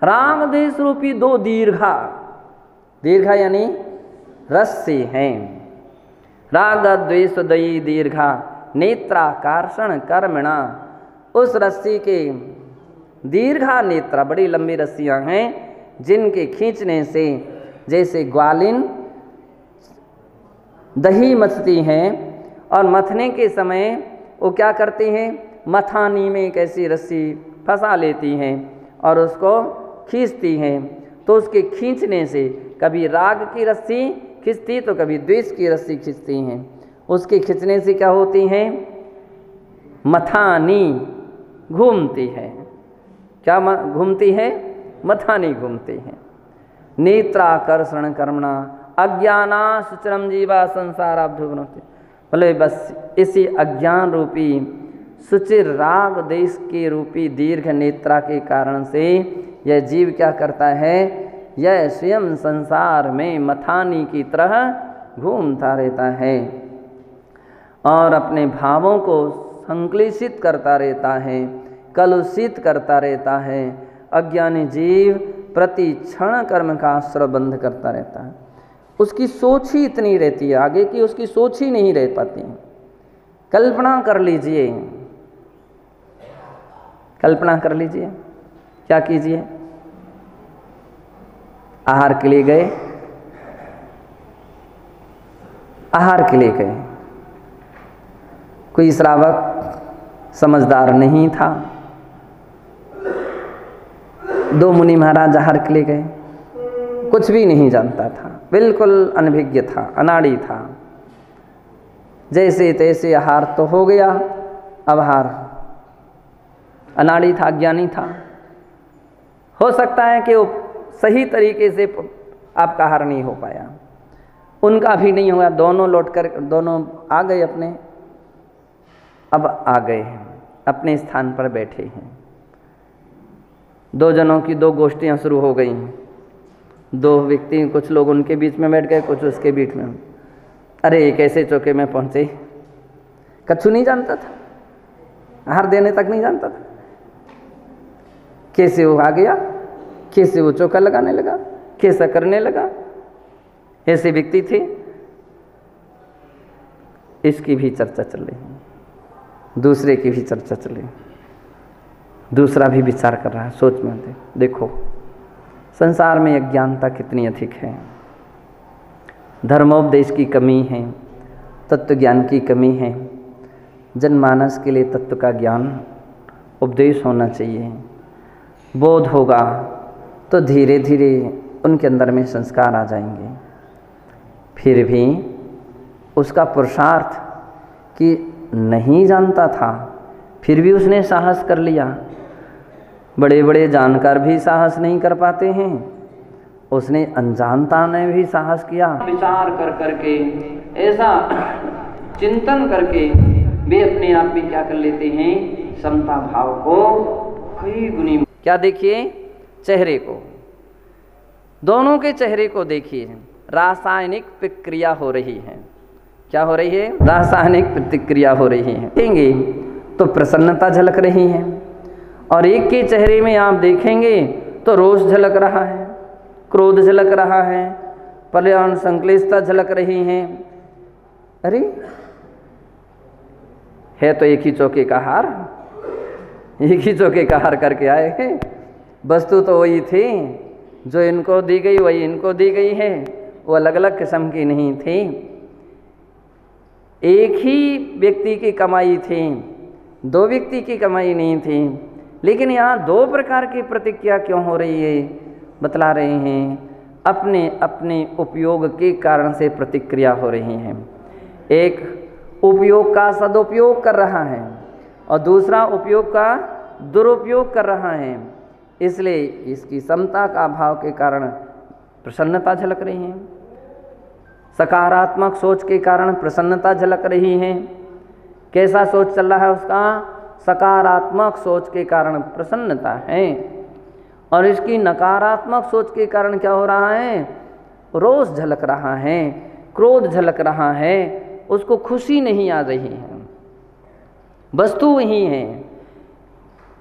राग देश रूपी दो दीर्घा, दीर्घा यानी रस्सी हैं। राग द्वेष दयी दीर्घा नेत्राकर्षण कर्मणा, उस रस्सी के दीर्घा नेत्रा, बड़ी लंबी रस्सियां हैं जिनके खींचने से जैसे ग्वालिन दही मथती हैं और मथने के समय वो क्या करती हैं, मथानी में एक ऐसी रस्सी फंसा लेती हैं और उसको खींचती हैं। तो उसके खींचने से कभी राग की रस्सी खींचती तो कभी द्वेष की रस्सी खींचती हैं। उसके खींचने से क्या होती हैं, मथानी घूमती है। क्या घूमती है, मथानी घूमती है। नेत्राकर्षण कर्मणा अज्ञाना सुचरम जीवा संसाराब्धुवनोति, बोले बस इसी अज्ञान रूपी सुचिर राग देश के रूपी दीर्घ नेत्रा के कारण से यह जीव क्या करता है, यह स्वयं संसार में मथानी की तरह घूमता रहता है और अपने भावों को संक्लेशित करता रहता है, कलुषित करता रहता है। अज्ञानी जीव प्रति क्षण कर्म का आश्रय बंध करता रहता है। उसकी सोच ही इतनी रहती है, आगे की उसकी सोच ही नहीं रह पाती। कल्पना कर लीजिए, कल्पना कर लीजिए, क्या कीजिए, आहार के लिए गए, आहार के लिए गए, कोई श्रावक समझदार नहीं था, दो मुनि महाराज आहार के लिए गए, कुछ भी नहीं जानता था, बिल्कुल अनभिज्ञ था, अनाड़ी था। जैसे तैसे आहार तो हो गया, अब आहार अनाड़ी था, अज्ञानी था। हो सकता है कि वो सही तरीके से आपका आहार नहीं हो पाया, उनका भी नहीं हुआ, दोनों लौट कर दोनों आ गए अपने, अब आ गए हैं अपने स्थान पर बैठे हैं। दो जनों की दो गोष्ठियाँ शुरू हो गई हैं, दो व्यक्ति, कुछ लोग उनके बीच में बैठ गए, कुछ उसके बीच में। अरे कैसे चौके में पहुँचे, कछु नहीं जानता था, आहार देने तक नहीं जानता था, कैसे वो आ गया, कैसे वो चौका लगाने लगा, कैसा करने लगा। ऐसे व्यक्ति थे। इसकी भी चर्चा चल रही है, दूसरे की भी चर्चा चल रही है, दूसरा भी विचार कर रहा है, सोच में देखो संसार में अज्ञानता कितनी अधिक है, धर्मोपदेश की कमी है, तत्व ज्ञान की कमी है। जनमानस के लिए तत्व का ज्ञान उपदेश होना चाहिए, बोध होगा तो धीरे धीरे उनके अंदर में संस्कार आ जाएंगे। फिर भी उसका पुरुषार्थ कि नहीं जानता था, फिर भी उसने साहस कर लिया। बड़े बड़े जानकार भी साहस नहीं कर पाते हैं, उसने अनजानता ने भी साहस किया। विचार कर करके, ऐसा चिंतन करके वे अपने आप में क्या कर लेते हैं, समता भाव को कई गुनी। क्या देखिए, चेहरे को, दोनों के चेहरे को देखिए, रासायनिक प्रक्रिया हो रही है। क्या हो रही है, रासायनिक प्रतिक्रिया हो रही है। देखेंगे तो प्रसन्नता झलक रही है, और एक के चेहरे में आप देखेंगे तो रोष झलक रहा है, क्रोध झलक रहा है, पर्यावरण संक्लेशता झलक रही है। अरे है तो एक ही चौके का हार, एक ही चौके का हार करके आए हैं। वस्तु तो वही थी, जो इनको दी गई वही इनको दी गई है, वो अलग अलग किस्म की नहीं थी। एक ही व्यक्ति की कमाई थी, दो व्यक्ति की कमाई नहीं थी। लेकिन यहाँ दो प्रकार की प्रतिक्रिया क्यों हो रही है, बतला रहे हैं। अपने अपने उपयोग के कारण से प्रतिक्रिया हो रही है। एक उपयोग का सदुपयोग कर रहा है और दूसरा उपयोग का दुरुपयोग कर रहा है, इसलिए इसकी समता का भाव के कारण प्रसन्नता झलक रही है। सकारात्मक सोच के कारण प्रसन्नता झलक रही है। कैसा सोच चल रहा है उसका, सकारात्मक सोच के कारण प्रसन्नता है। और इसकी नकारात्मक सोच के कारण क्या हो रहा है, रोष झलक रहा है, क्रोध झलक रहा है, उसको खुशी नहीं आ रही है। वस्तु वही है।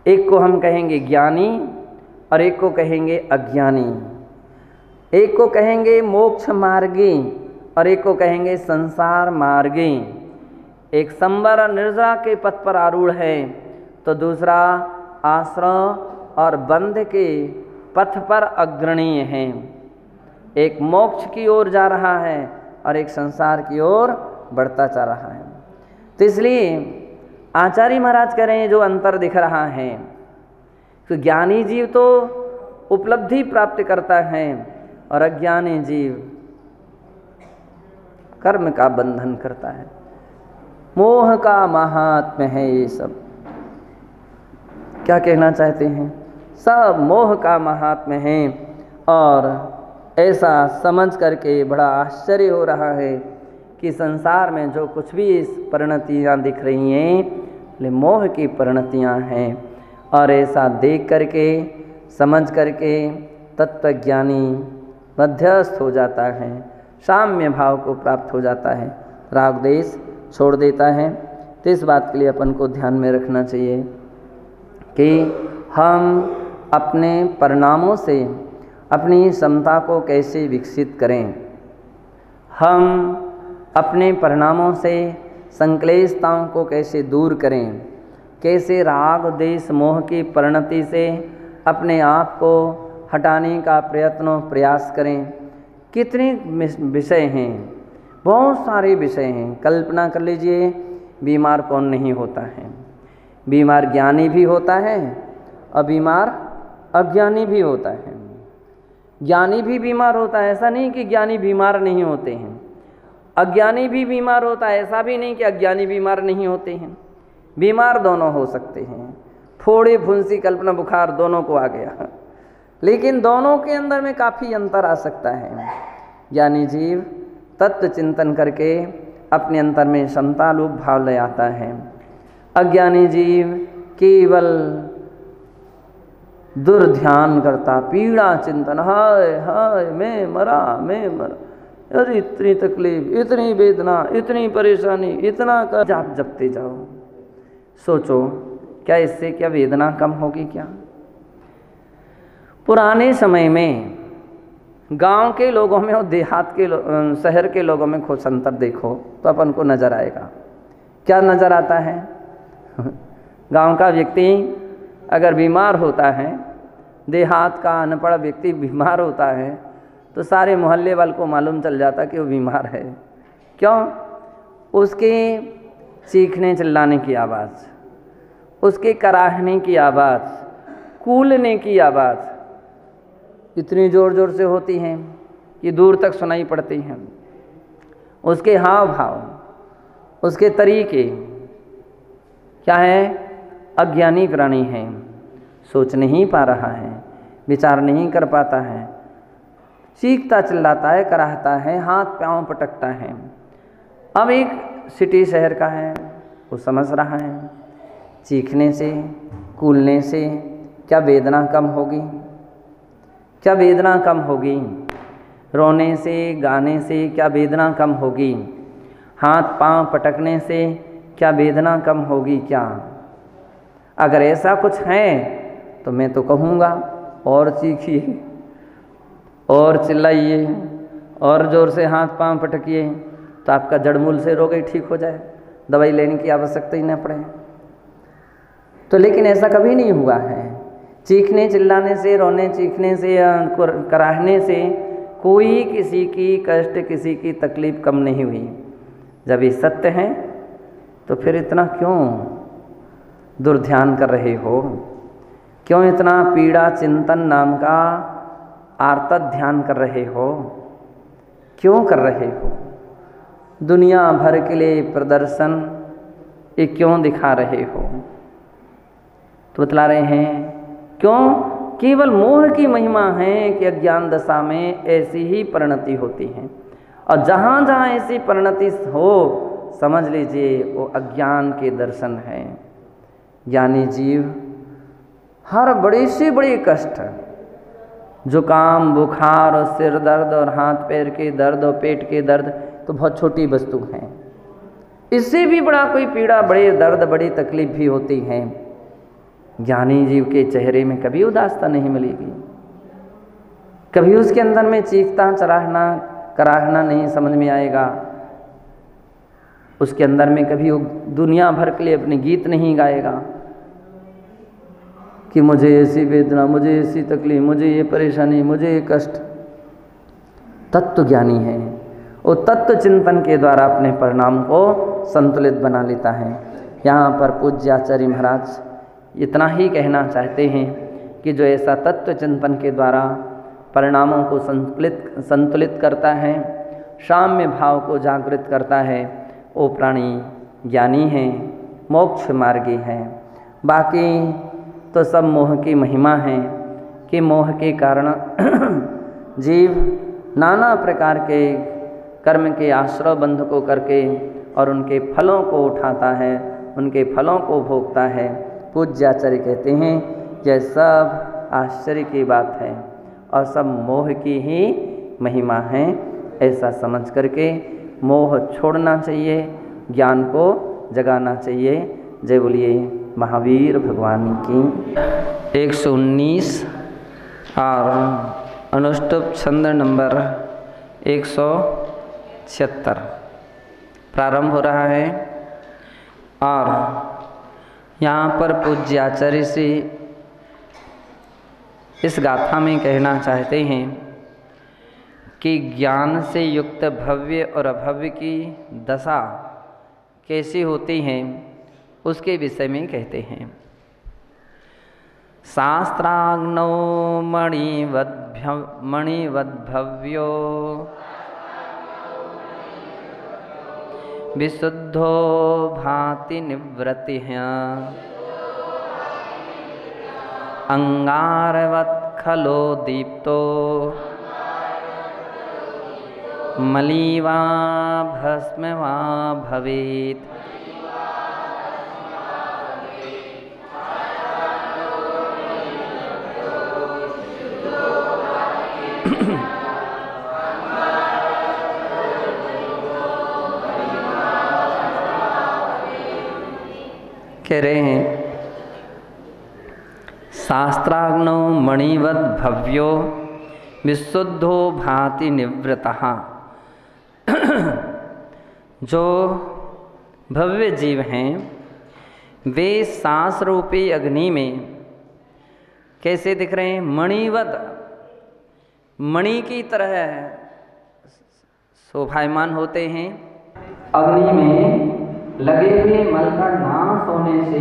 एक को हम कहेंगे ज्ञानी, और एक को कहेंगे अज्ञानी, एक को कहेंगे मोक्ष मार्गी और एक को कहेंगे संसार मार्गी। एक संवर निर्जरा के पथ पर आरूढ़ है तो दूसरा आश्रम और बंध के पथ पर अग्रणीय है। एक मोक्ष की ओर जा रहा है और एक संसार की ओर बढ़ता जा रहा है। तो इसलिए आचार्य महाराज कह रहे हैं जो अंतर दिख रहा है, तो ज्ञानी जीव तो उपलब्धि प्राप्त करता है और अज्ञानी जीव कर्म का बंधन करता है। मोह का महात्म्य है ये सब। क्या कहना चाहते हैं? सब मोह का महात्म्य है। और ऐसा समझ करके बड़ा आश्चर्य हो रहा है कि संसार में जो कुछ भी इस परिणतियाँ दिख रही हैं ये मोह की परिणतियाँ हैं। और ऐसा देख करके समझ करके तत्वज्ञानी मध्यस्थ हो जाता है, साम्य भाव को प्राप्त हो जाता है, राग द्वेष छोड़ देता है। तो इस बात के लिए अपन को ध्यान में रखना चाहिए कि हम अपने परिणामों से अपनी क्षमता को कैसे विकसित करें, हम अपने परिणामों से संक्लेशताओं को कैसे दूर करें, कैसे राग द्वेष मोह की परिणति से अपने आप को हटाने का प्रयास करें। कितने विषय हैं, बहुत सारे विषय हैं। कल्पना कर लीजिए, बीमार कौन नहीं होता है? बीमार ज्ञानी भी होता है और बीमार अज्ञानी भी होता है। ज्ञानी भी बीमार होता है, ऐसा नहीं कि ज्ञानी बीमार नहीं होते हैं। अज्ञानी भी बीमार होता है, ऐसा भी नहीं कि अज्ञानी बीमार नहीं होते हैं। बीमार दोनों हो सकते हैं। फोड़े फुंसी कल्पना बुखार दोनों को आ गया, लेकिन दोनों के अंदर में काफ़ी अंतर आ सकता है। ज्ञानी जीव तत्व चिंतन करके अपने अंतर में समता रूप भाव ले आता है। अज्ञानी जीव केवल दुर्ध्यान करता, पीड़ा चिंतन, हाय हाय मैं मरा, अरे इतनी तकलीफ, इतनी वेदना, इतनी परेशानी, इतना कर जाप जपते जाओ। सोचो क्या इससे क्या वेदना कम होगी? क्या पुराने समय में गांव के लोगों में और देहात के शहर के लोगों में कुछ अंतर देखो तो अपन को नज़र आएगा। क्या नज़र आता है? गांव का व्यक्ति अगर बीमार होता है, देहात का अनपढ़ व्यक्ति बीमार होता है तो सारे मोहल्ले वाले को मालूम चल जाता कि वो बीमार है। क्यों? उसके चीखने चिल्लाने की आवाज़, उसके कराहने की आवाज़, कूलने की आवाज़ इतनी ज़ोर ज़ोर से होती हैं कि दूर तक सुनाई पड़ती हैं। उसके हाव भाव, उसके तरीके क्या है? अज्ञानी प्राणी है, सोच नहीं पा रहा है, विचार नहीं कर पाता है, चीखता चिल्लाता है, कराहता है, हाथ पांव पटकता है। अब एक सिटी शहर का है, वो समझ रहा है चीखने से कूलने से क्या वेदना कम होगी? क्या वेदना कम होगी? रोने से गाने से क्या वेदना कम होगी? हाथ पांव पटकने से क्या वेदना कम होगी? क्या अगर ऐसा कुछ है तो मैं तो कहूँगा और चीखिए और चिल्लाइए और ज़ोर से हाथ पांव पटकिए तो आपका जड़मूल से रोग ही ठीक हो जाए, दवाई लेने की आवश्यकता ही न पड़े। तो लेकिन ऐसा कभी नहीं हुआ है। चीखने चिल्लाने से, रोने चीखने से, कराहने से कोई किसी की कष्ट, किसी की तकलीफ़ कम नहीं हुई। जब ये सत्य है तो फिर इतना क्यों दुर्ध्यान कर रहे हो? क्यों इतना पीड़ा चिंतन नाम का आर्तत ध्यान कर रहे हो? क्यों कर रहे हो? दुनिया भर के लिए प्रदर्शन ये क्यों दिखा रहे हो? तो बतला रहे हैं क्यों? केवल मोह की महिमा है कि अज्ञान दशा में ऐसी ही परिणति होती है, और जहाँ जहाँ ऐसी परिणति हो समझ लीजिए वो अज्ञान के दर्शन है। ज्ञानी जीव हर बड़े से बड़े कष्ट, जुकाम, बुखार और सिर दर्द और हाथ पैर के दर्द और पेट के दर्द तो बहुत छोटी वस्तु हैं। इससे भी बड़ा कोई पीड़ा, बड़े दर्द, बड़ी तकलीफ भी होती है ज्ञानी जीव के चेहरे में कभी उदासता नहीं मिलेगी, कभी उसके अंदर में चीखता चराहना कराहना नहीं समझ में आएगा, उसके अंदर में कभी वो दुनिया भर के लिए अपने गीत नहीं गाएगा कि मुझे ऐसी वेदना, मुझे ऐसी तकलीफ, मुझे ये परेशानी, मुझे ये कष्ट। तत्व ज्ञानी है, वो तत्व चिंतन के द्वारा अपने परिणाम को संतुलित बना लेता है। यहाँ पर पूज्य आचार्य महाराज इतना ही कहना चाहते हैं कि जो ऐसा तत्व चिंतन के द्वारा परिणामों को संतुलित करता है, साम्य भाव को जागृत करता है, वो प्राणी ज्ञानी है, मोक्ष मार्गी है। बाकी तो सब मोह की महिमा है कि मोह के कारण जीव नाना प्रकार के कर्म के आश्रय बंध को करके और उनके फलों को उठाता है, उनके फलों को भोगता है। पूज्य आचार्य कहते हैं यह सब आश्चर्य की बात है और सब मोह की ही महिमा है। ऐसा समझ करके मोह छोड़ना चाहिए, ज्ञान को जगाना चाहिए। जय बोलिए महावीर भगवान की। 119 और अनुष्टुप छंद नंबर 176 प्रारंभ हो रहा है और यहाँ पर पूज्य आचार्य से इस गाथा में कहना चाहते हैं कि ज्ञान से युक्त भव्य और अभव्य की दशा कैसी होती है उसके विषय में कहते हैं। शास्त्राग्नौ मणिवद्भव्यो विशुद्धो भाति निवृत्तिः अंगारवत् खलो दीप्तो मली वा भस्म वा भवेत्। कह रहे हैं शास्त्राग्नौ मणिवद् भव्यो विशुद्धो भाति निवृतः। जो भव्य जीव हैं वे सांस रूपी अग्नि में कैसे दिख रहे हैं? मणिवत, मणि की तरह शोभायमान होते हैं। अग्नि में लगे हुए मल का नाश होने से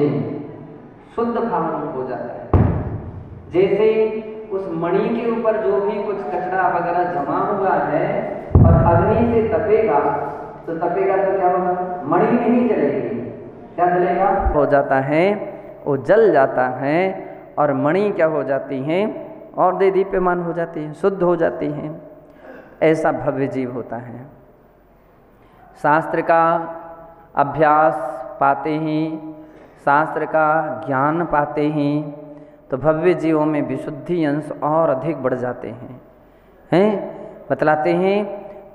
शुद्ध भाव हो जाता है। जैसे उस मणि के ऊपर जो भी कुछ कचरा वगैरह जमा हुआ है और अग्नि से तपेगा तो क्या होगा? मणि नहीं जलेगी, क्या जलेगा? हो जाता है, वो जल जाता है और मणि क्या हो जाती हैं? और दे दीप्यमान हो जाती हैं, शुद्ध हो जाती हैं। ऐसा भव्य जीव होता है। शास्त्र का अभ्यास पाते ही, शास्त्र का ज्ञान पाते ही तो भव्य जीवों में विशुद्धि अंश और अधिक बढ़ जाते हैं। बतलाते हैं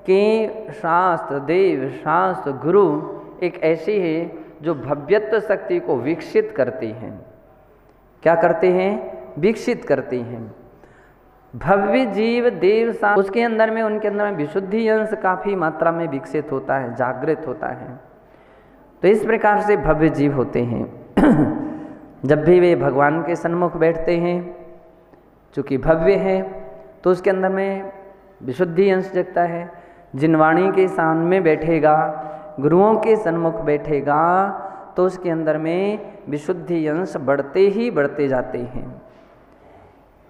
कि शास्त्र देव, शास्त्र गुरु एक ऐसी है जो भव्यत्व शक्ति को विकसित करती हैं। क्या करते हैं? विकसित करती हैं। भव्य जीव देव शास्त्र उसके अंदर में, उनके अंदर में विशुद्धि अंश काफ़ी मात्रा में विकसित होता है, जागृत होता है। तो इस प्रकार से भव्य जीव होते हैं। जब भी वे भगवान के सन्मुख बैठते हैं, चूँकि भव्य है तो उसके अंदर में विशुद्धि अंश जगता है। जिनवाणी के सामने बैठेगा, गुरुओं के सन्मुख बैठेगा तो उसके अंदर में विशुद्धि अंश बढ़ते ही बढ़ते जाते हैं।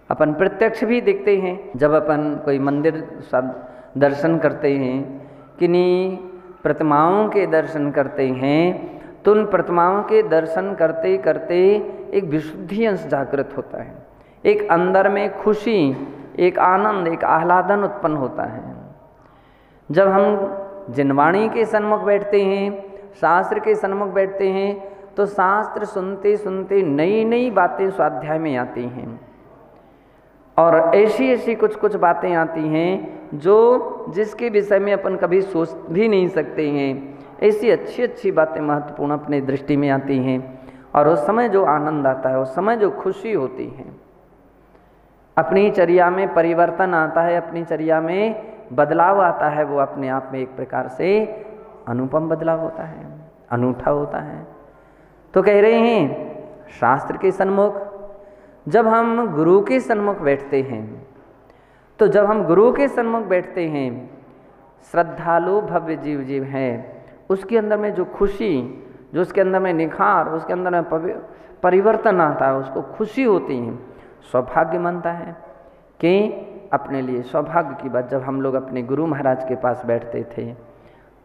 अपन प्रत्यक्ष भी देखते हैं, जब अपन कोई मंदिर सब दर्शन करते हैं, किन्हीं प्रतिमाओं के दर्शन करते हैं तो उन प्रतिमाओं के दर्शन करते करते एक विशुद्धि अंश जागृत होता है। एक अंदर में खुशी, एक आनंद, एक आह्लादन उत्पन्न होता है। जब हम जिनवाणी के सन्मुख बैठते हैं, शास्त्र के सन्मुख बैठते हैं तो शास्त्र सुनते सुनते नई नई बातें स्वाध्याय में आती हैं और ऐसी ऐसी कुछ कुछ बातें आती हैं जो जिसके विषय में अपन कभी सोच भी नहीं सकते हैं। ऐसी अच्छी अच्छी बातें महत्वपूर्ण अपने दृष्टि में आती हैं और उस समय जो आनंद आता है, उस समय जो खुशी होती है, अपनी चर्या में परिवर्तन आता है, अपनी चर्या में बदलाव आता है, वो अपने आप में एक प्रकार से अनुपम बदलाव होता है, अनूठा होता है। तो कह रहे हैं शास्त्र के सन्मुख जब हम गुरु के सन्मुख बैठते हैं, तो जब हम गुरु के सन्मुख बैठते हैं, श्रद्धालु भव्य जीव जीव है, उसके अंदर में जो खुशी, जो उसके अंदर में निखार, उसके अंदर में परिवर्तन आता है, उसको खुशी होती है, सौभाग्य मानता है कि अपने लिए सौभाग्य की बात। जब हम लोग अपने गुरु महाराज के पास बैठते थे,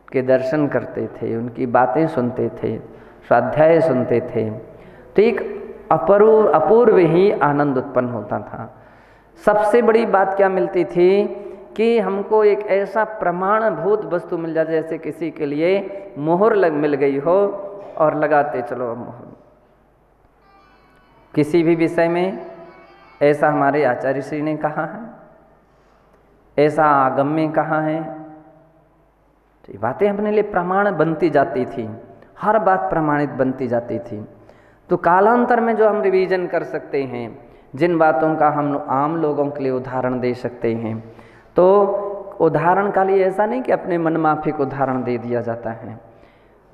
के दर्शन करते थे, उनकी बातें सुनते थे, स्वाध्याय सुनते थे, तो एक अपूर्व ही आनंद उत्पन्न होता था। सबसे बड़ी बात क्या मिलती थी कि हमको एक ऐसा प्रमाणभूत वस्तु मिल जाए, जैसे किसी के लिए मोहर मिल गई हो और लगाते चलो मोहर। किसी भी विषय में ऐसा हमारे आचार्य श्री ने कहा है, ऐसा आगम में कहा है, तो ये बातें अपने लिए प्रमाण बनती जाती थी, हर बात प्रमाणित बनती जाती थी। तो कालांतर में जो हम रिवीजन कर सकते हैं, जिन बातों का हम आम लोगों के लिए उदाहरण दे सकते हैं, तो उदाहरण का लिए ऐसा नहीं कि अपने मनमाफिक उदाहरण दे दिया जाता है,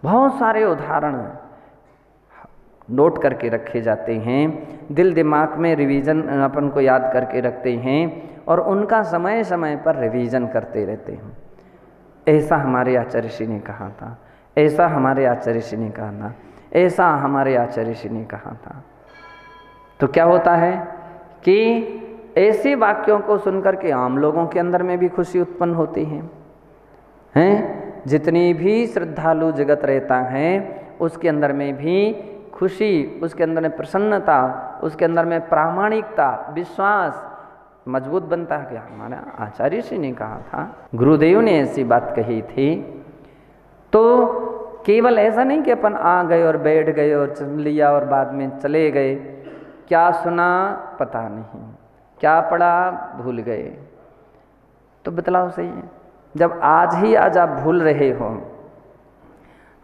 बहुत सारे उदाहरण नोट करके रखे जाते हैं, दिल दिमाग में रिवीजन अपन को याद करके रखते हैं और उनका समय समय पर रिवीजन करते रहते हैं। ऐसा हमारे आचार्य श्री ने कहा था, ऐसा हमारे आचार्य श्री ने कहा था, ऐसा हमारे आचार्य श्री ने कहा था। तो क्या होता है कि ऐसे वाक्यों को सुनकर के आम लोगों के अंदर में भी खुशी उत्पन्न होती है, हैं? जितनी भी श्रद्धालु जगत रहता है उसके अंदर में भी खुशी, उसके अंदर में प्रसन्नता, उसके अंदर में प्रामाणिकता, विश्वास मजबूत बनता है कि हमारा आचार्य श्री ने कहा था, गुरुदेव ने ऐसी बात कही थी। तो केवल ऐसा नहीं कि अपन आ गए और बैठ गए और सुन लिया और बाद में चले गए, क्या सुना पता नहीं, क्या पढ़ा भूल गए। तो बतलाओ सही है, जब आज ही आज आप भूल रहे हो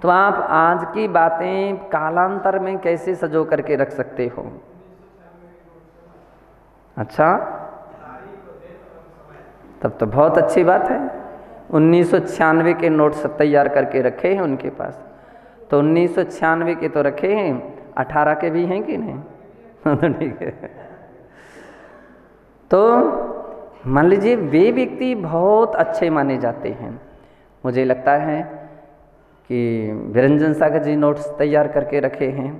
तो आप आज की बातें कालांतर में कैसे सजो करके रख सकते हो? अच्छा, तब तो बहुत अच्छी बात है। 1996 के नोट्स तैयार करके रखे हैं उनके पास, तो 1996 के तो रखे हैं, 18 के भी हैं कि नहीं? तो ठीक है। तो मान लीजिए वे व्यक्ति बहुत अच्छे माने जाते हैं। मुझे लगता है कि विरंजन सागर जी नोट्स तैयार करके रखे हैं,